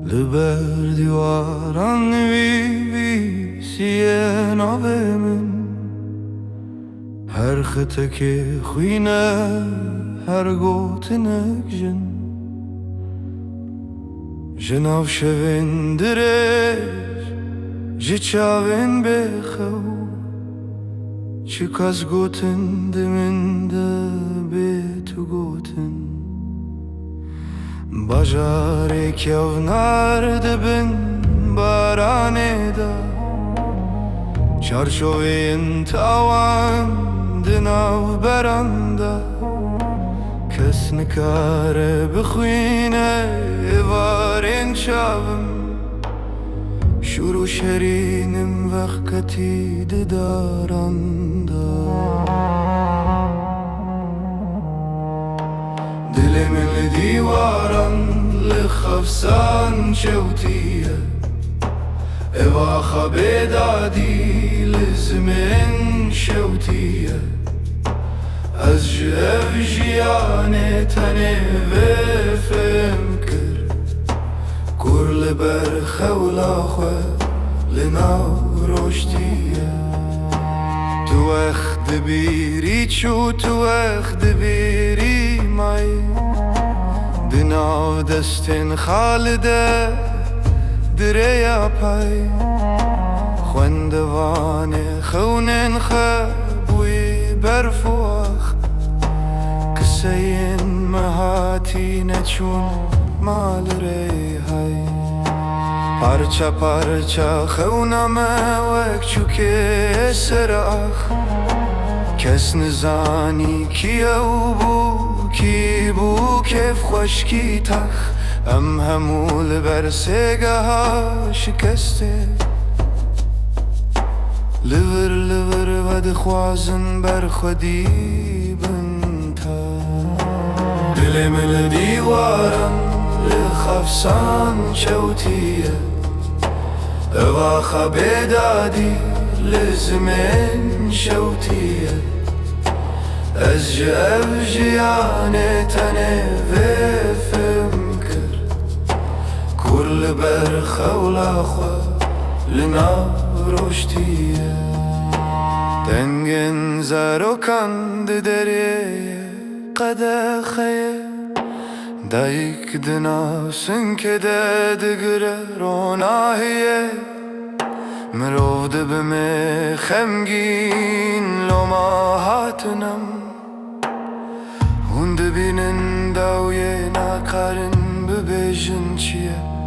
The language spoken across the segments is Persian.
لبر دیواران نویسیه ناوه من، هر خطه که خوینه هر گوتنک جناو شوین درش جی چاوین بخو چی کس گوتن دمین ده به تو گوتن باجاره کیو نرده بین بارانه دا چارچوین تاوان دناو برانده کس نکاره بخوینه وارین چاوم شروع شرینم وقتی دارنده دل من دیواران لخفسان شوتیه اوا خبه دادی لزمن شوتیه از جف جیانه تنه و فمکر کور لبر خولا خواه لناو روشتیه تو اخت بیری چو تو اخت بیری مای دناو دستن خالده دریا پای خوندوانه خونن خبوی برفوخ کسین مهاتی نچون مال ری های پارچا پارچا خونم وک چوکه سراخ کس نزانی کیو بو کی بو کف خوشکی تخ ام همول بر سگه ها شکسته لور لور و دخوازن بر خودی بنتا دل مل دیوارم لخفسان شوتیه اوا خبه دادی لزمن شوتیه از جف جیانه تنه و فمکر کل بر خولا خواه لنا روشتیه دنگن زاروکان دریه قدخه دایک دناسن که دگره روناهیه مرو دبمه خمگین لما هاتنم هون دبینن داویه ناکارن ببیجن چیه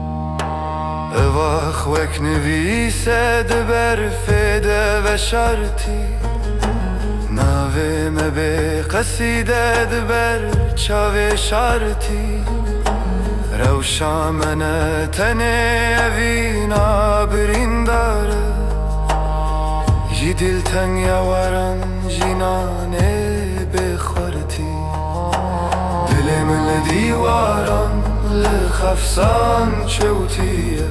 اواخ وک نویسه دبر فیده و شرطی ناوه مبه قصیده دبر چاوه شرطی روشا منه تنه اوینا برین داره جی دل تنگ یوارن جینانه بخورتی دل من دیواران لخفسان چوتیه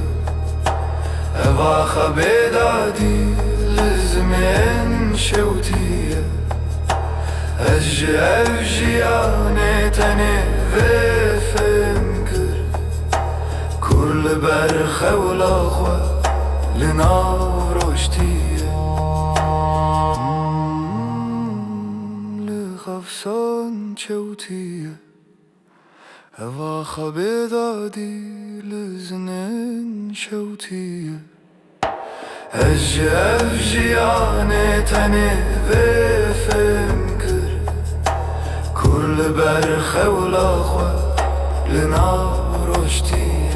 اوا خبه دادی لزمن شوتیه از جف جیانه تنه و فمکر کل بر خولا خواه لناو روشتیه لخفسان چوتیه اوا خبه دادی لزنن شوتیه از جف جیانه تنه و فمکر کل بر خولا خواه لنا روشتیه